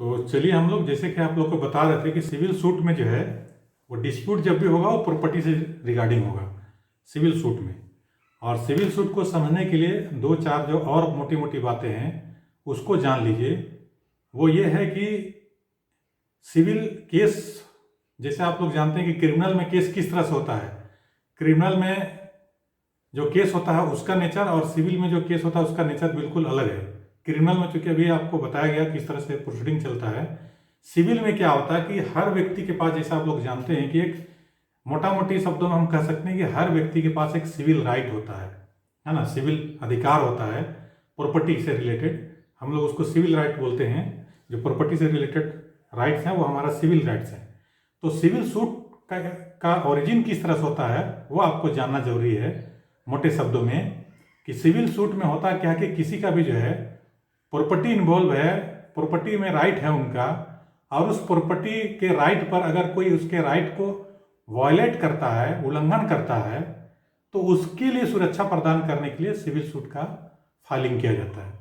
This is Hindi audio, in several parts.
तो चलिए हम लोग जैसे कि आप लोग को बता रहे थे कि सिविल सूट में जो है वो डिस्प्यूट जब भी होगा वो प्रॉपर्टी से रिगार्डिंग होगा सिविल सूट में। और सिविल सूट को समझने के लिए दो चार जो और मोटी मोटी बातें हैं उसको जान लीजिए। वो ये है कि सिविल केस, जैसे आप लोग जानते हैं कि क्रिमिनल में केस किस तरह से होता है। क्रिमिनल में जो केस होता है उसका नेचर और सिविल में जो केस होता है उसका नेचर बिल्कुल अलग है। क्रिमिनल में चूंकि अभी आपको बताया गया किस तरह से प्रोसीडिंग चलता है। सिविल में क्या होता है कि हर व्यक्ति के पास, जैसा आप लोग जानते हैं कि एक मोटा मोटी शब्दों में हम कह सकते हैं कि हर व्यक्ति के पास एक सिविल राइट होता है ना, सिविल अधिकार होता है प्रॉपर्टी से रिलेटेड। हम लोग उसको सिविल राइट बोलते हैं। जो प्रॉपर्टी से रिलेटेड राइट्स हैं वो हमारा सिविल राइट्स हैं। तो सिविल सूट का ओरिजिन किस तरह से होता है वो आपको जानना जरूरी है मोटे शब्दों में। कि सिविल सूट में होता क्या कि किसी का भी जो है प्रॉपर्टी इन्वॉल्व है, प्रॉपर्टी में राइट है उनका, और उस प्रॉपर्टी के राइट पर अगर कोई उसके राइट को वायलेट करता है, उल्लंघन करता है, तो उसके लिए सुरक्षा प्रदान करने के लिए सिविल सूट का फाइलिंग किया जाता है।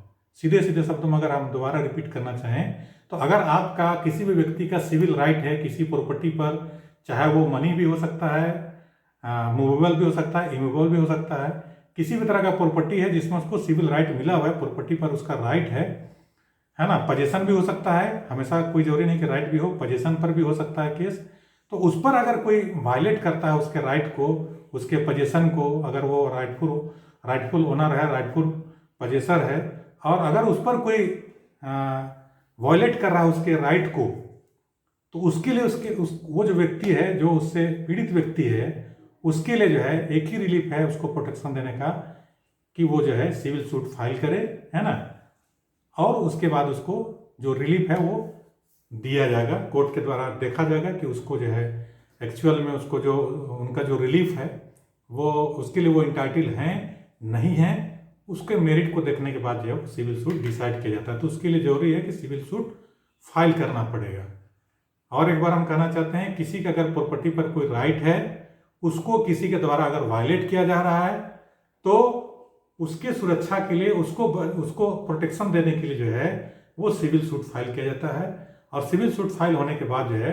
सीधे सीधे शब्दों में अगर हम दोबारा रिपीट करना चाहें तो अगर आपका किसी भी व्यक्ति का सिविल राइट है किसी प्रॉपर्टी पर, चाहे वो मनी भी हो सकता है, मूवेबल भी हो सकता है, इमूवेबल भी हो सकता है, किसी भी तरह का प्रॉपर्टी है जिसमें उसको सिविल राइट मिला हुआ है, प्रॉपर्टी पर उसका राइट है ना। पोजेशन भी हो सकता है, हमेशा कोई जरूरी नहीं कि राइट भी हो, पोजेशन पर भी हो सकता है केस। तो उस पर अगर कोई वायलेट करता है उसके राइट को, उसके पोजेशन को, अगर वो राइटफुल ओनर है, राइटफुल पोजेसर है, और अगर उस पर कोई वायलेट कर रहा है उसके राइट को, तो उसके लिए वो जो व्यक्ति है, जो उससे पीड़ित व्यक्ति है, उसके लिए जो है एक ही रिलीफ है उसको प्रोटेक्शन देने का कि वो जो है सिविल सूट फाइल करे, है ना। और उसके बाद उसको जो रिलीफ है वो दिया जाएगा, कोर्ट के द्वारा देखा जाएगा कि उसको जो है एक्चुअल में उसको जो उनका जो रिलीफ है वो उसके लिए वो इंटाइटल हैं नहीं है, उसके मेरिट को देखने के बाद जो है सिविल सूट डिसाइड किया जाता है। तो उसके लिए जरूरी है कि सिविल सूट फाइल करना पड़ेगा। और एक बार हम कहना चाहते हैं, किसी का अगर प्रॉपर्टी पर कोई राइट है, उसको किसी के द्वारा अगर वायलेट किया जा रहा है, तो उसके सुरक्षा के लिए, उसको प्रोटेक्शन देने के लिए जो है वो सिविल सूट फाइल किया जाता है। और सिविल सूट फाइल होने के बाद जो है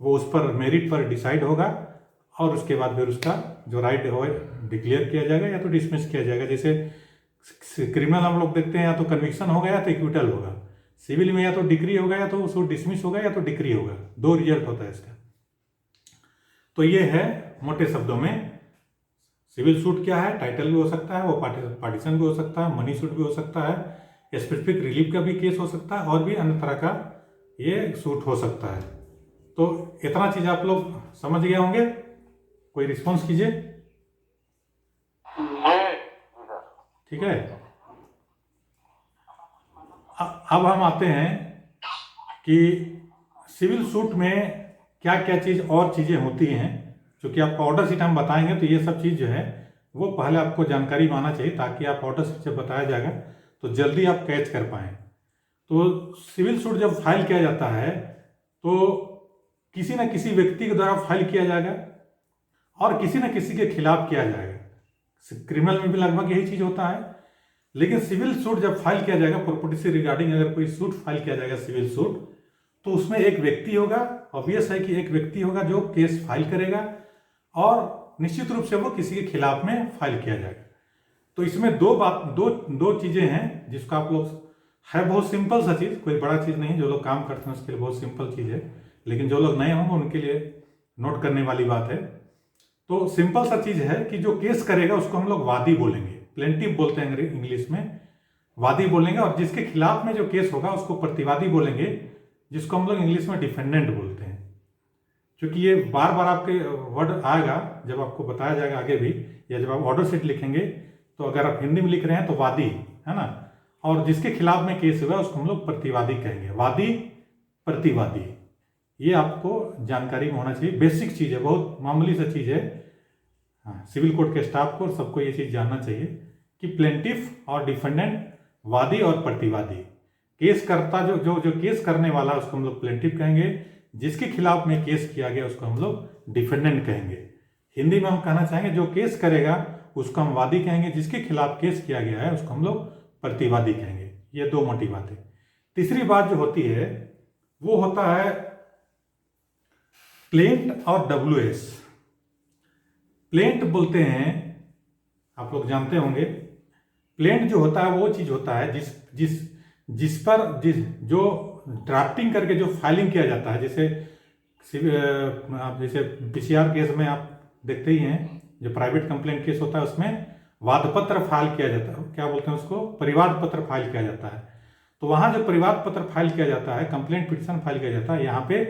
वो उस पर मेरिट पर डिसाइड होगा, और उसके बाद फिर उसका जो राइट हो डिक्लेयर किया जाएगा या तो डिसमिस किया जाएगा। जैसे क्रिमिनल हम लोग देखते हैं या तो कन्विक्शन होगा या तो एक्विटल होगा। सिविल में या तो डिक्री होगा या तो सूट डिसमिस होगा या तो डिक्री होगा, दो रिजल्ट होता है इसका। तो ये है मोटे शब्दों में सिविल सूट क्या है। टाइटल भी हो सकता है, वो पार्टीशन भी हो सकता है, मनी सूट भी हो सकता है, स्पेसिफिक रिलीफ का भी केस हो सकता है, और भी अन्य तरह का ये सूट हो सकता है। तो इतना चीज आप लोग समझ गए होंगे। कोई रिस्पॉन्स कीजिए। ठीक है, अब हम आते हैं कि सिविल सूट में क्या क्या चीज़ और चीज़ें होती हैं। क्योंकि आपको ऑर्डर शीट हम बताएंगे तो ये सब चीज़ जो है वो पहले आपको जानकारी में आना चाहिए, ताकि आप ऑर्डर शीट से बताया जाएगा तो जल्दी आप कैच कर पाएँ। तो सिविल सूट जब फाइल किया जाता है तो किसी न किसी व्यक्ति के द्वारा फाइल किया जाएगा और किसी न किसी के खिलाफ किया जाएगा। क्रिमिनल में भी लगभग यही चीज़ होता है। लेकिन सिविल सूट जब फाइल किया जाएगा, प्रॉपर्टी से रिगार्डिंग अगर कोई सूट फाइल किया जाएगा सिविल सूट, तो उसमें एक व्यक्ति होगा। ऑब्वियस है कि एक व्यक्ति होगा जो केस फाइल करेगा, और निश्चित रूप से वो किसी के खिलाफ में फाइल किया जाएगा। तो इसमें दो चीजें हैं जिसको आप लोग, है बहुत सिंपल सा चीज, कोई बड़ा चीज नहीं। जो लोग काम करते हैं उसके लिए बहुत सिंपल चीज है, लेकिन जो लोग नए होंगे उनके लिए नोट करने वाली बात है। तो सिंपल सा चीज है कि जो केस करेगा उसको हम लोग वादी बोलेंगे, प्लेंटिफ बोलते हैं इंग्लिश में, वादी बोलेंगे। और जिसके खिलाफ में जो केस होगा उसको प्रतिवादी बोलेंगे, जिसको हम लोग इंग्लिश में डिफेंडेंट बोलते हैं। क्योंकि ये बार बार आपके वर्ड आएगा जब आपको बताया जाएगा आगे भी, या जब आप ऑर्डर शीट लिखेंगे तो अगर आप हिंदी में लिख रहे हैं तो वादी, है ना, और जिसके खिलाफ में केस हुआ उसको हम लोग प्रतिवादी कहेंगे। वादी, प्रतिवादी, ये आपको जानकारी में होना चाहिए। बेसिक चीज है, बहुत मामूली सा चीज है। हाँ, सिविल कोर्ट के स्टाफ को सबको ये चीज जानना चाहिए कि प्लेंटिफ और डिफेंडेंट, वादी और प्रतिवादी, केस करता जो केस करने वाला उसको हम लोग प्लेंटिफ कहेंगे, जिसके खिलाफ में केस किया गया उसको हम लोग डिफेंडेंट कहेंगे। हिंदी में हम कहना चाहेंगे जो केस करेगा उसको हम वादी कहेंगे, जिसके खिलाफ केस किया गया है उसको हम लोग प्रतिवादी कहेंगे। ये दो मोटी बातें। तीसरी बात जो होती है वो होता है प्लेंट और WS। प्लेंट बोलते हैं, आप लोग जानते होंगे, प्लेंट जो होता है वो चीज होता है जिस जिस जिस पर जो ड्राफ्टिंग करके जो फाइलिंग किया जाता है, जैसे आप जैसे PCR केस में आप देखते ही हैं, जो प्राइवेट कंप्लेंट केस होता है उसमें वादपत्र फाइल किया जाता है, क्या बोलते हैं उसको, परिवाद पत्र फाइल किया जाता है। तो वहां जो परिवाद पत्र फाइल किया जाता है, कंप्लेंट पिटिशन फाइल किया जाता है, यहाँ पे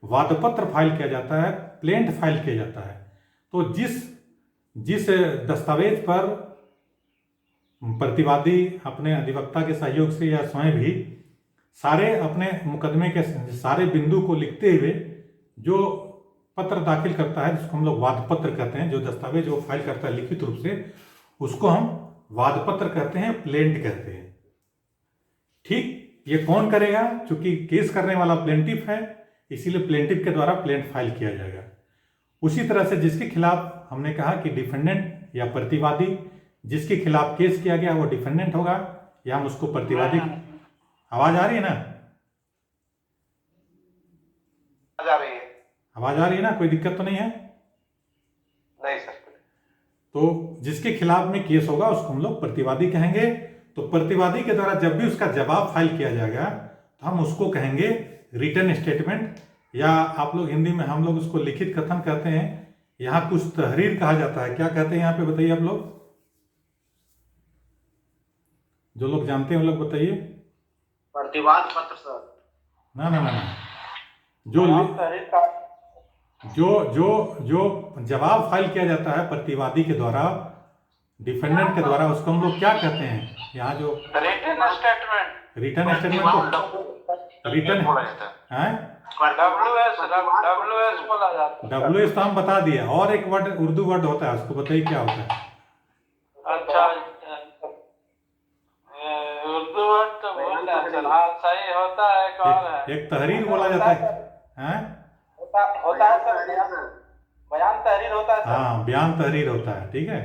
वादपत्र फाइल किया जाता है, प्लेंट फाइल किया जाता है। तो जिस जिस दस्तावेज पर प्रतिवादी अपने अधिवक्ता के सहयोग से या स्वयं भी सारे अपने मुकदमे के सारे बिंदु को लिखते हुए जो पत्र दाखिल करता है, जिसको हम लोग वादपत्र कहते हैं, जो दस्तावेज वो फाइल करता है लिखित रूप से, उसको हम वादपत्र कहते हैं, प्लेंट कहते हैं। ठीक, ये कौन करेगा? चूंकि केस करने वाला प्लेंटिफ है, इसीलिए प्लेंटिफ के द्वारा प्लेंट फाइल किया जाएगा। उसी तरह से जिसके खिलाफ हमने कहा कि डिफेंडेंट या प्रतिवादी, जिसके खिलाफ केस किया गया वो डिफेंडेंट होगा, या हम उसको प्रतिवादी। आवाज आ रही है ना? आवाज आ रही है ना? कोई दिक्कत तो नहीं है? नहीं सर। तो जिसके खिलाफ में केस होगा उसको हम लोग प्रतिवादी कहेंगे। तो प्रतिवादी के द्वारा जब भी उसका जवाब फाइल किया जाएगा तो हम उसको कहेंगे रिटन स्टेटमेंट, या आप लोग हिंदी में हम लोग उसको लिखित कथन कहते हैं। यहाँ कुछ तहरीर कहा जाता है, क्या कहते हैं यहाँ पे बताइए आप लोग, जो लोग जानते हैं वो लोग बताइए। प्रतिवाद पत्र सर। ना ना ना, जो जो जो जो जवाब फाइल किया जाता है प्रतिवादी के द्वारा, डिफेंडेंट के द्वारा, उसको हम लोग क्या कहते हैं? यहाँ जो रिटन स्टेटमेंट, रिटन स्टेटमेंट तो रिटन है, WS बोला जाता है। WS तो हम बता दिए, और एक वर्ड उर्दू वर्ड होता है, उसको बताइए क्या होता है? अच्छा, उर्दू वर्ड तो बोलते हैं सर। हाँ सही होता है। कौन है? एक तहरीर बोला जाता है, हैं? होता है सर, बयान तहरीर होता है सर। हाँ, बयान तहरीर होता है, ठीक है।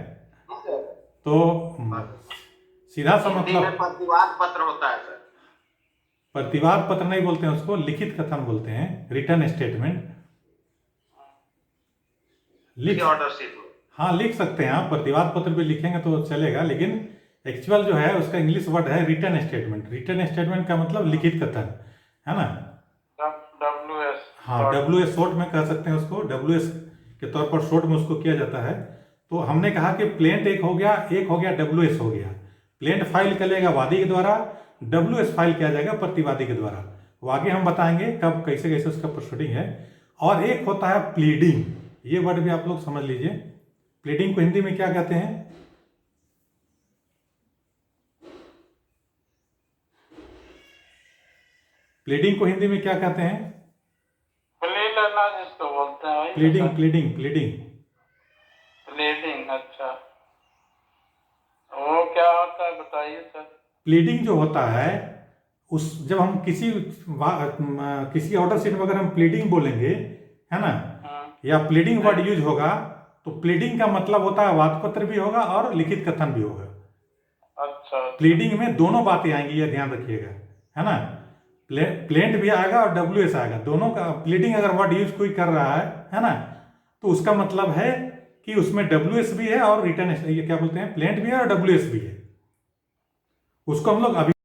तो सीधा सा मतलब प्रतिवाद पत्र होता है सर। प्रतिवाद पत्र नहीं बोलते हैं उसको, लिखित कथन बोलते हैं, रिटन स्टेटमेंट। Order sheet. हाँ, लिख सकते हैं आप, प्रतिवाद पत्र भी लिखेंगे तो चलेगा, लेकिन एक्चुअल जो है उसका इंग्लिश वर्ड है रिटन स्टेटमेंट। रिटन स्टेटमेंट का मतलब लिखित कथन है ना। WS, हाँ, WS शॉर्ट में कह सकते हैं उसको, WS के तौर पर शॉर्ट में उसको किया जाता है। तो हमने कहा कि प्लेंट एक हो गया, WS हो गया। प्लेंट फाइल करेगा वादी के द्वारा, WS फाइल किया जाएगा प्रतिवादी के द्वारा। वो आगे हम बताएंगे कब कैसे कैसे उसका प्रोसीडिंग है। और एक होता है प्लीडिंग, ये वर्ड भी आप लोग समझ लीजिए। प्लीडिंग को हिंदी में क्या कहते हैं? प्लीडिंग को हिंदी में क्या कहते हैं? प्ली लेना जिसको बोलते हैं, प्लीडिंग प्लीडिंग प्लीडिंग प्लीडिंग। अच्छा, वो क्या होता है बताइए सर। प्लीडिंग जो होता है, उस जब हम किसी ऑर्डर शीट में अगर हम प्लीडिंग बोलेंगे, है ना, या प्लीडिंग वर्ड यूज होगा, तो प्लीडिंग का मतलब होता है वादपत्र भी होगा और लिखित कथन भी होगा। अच्छा, प्लीडिंग में दोनों बातें आएंगी, ये ध्यान रखिएगा, है ना। प्लेंट भी आएगा और WS आएगा, दोनों का। प्लीडिंग अगर वर्ड यूज कोई कर रहा है ना, तो उसका मतलब है कि उसमें WS भी है और रिटर्न, ये क्या बोलते हैं, प्लेंट भी है और WS भी है। उसको हम लोग अभी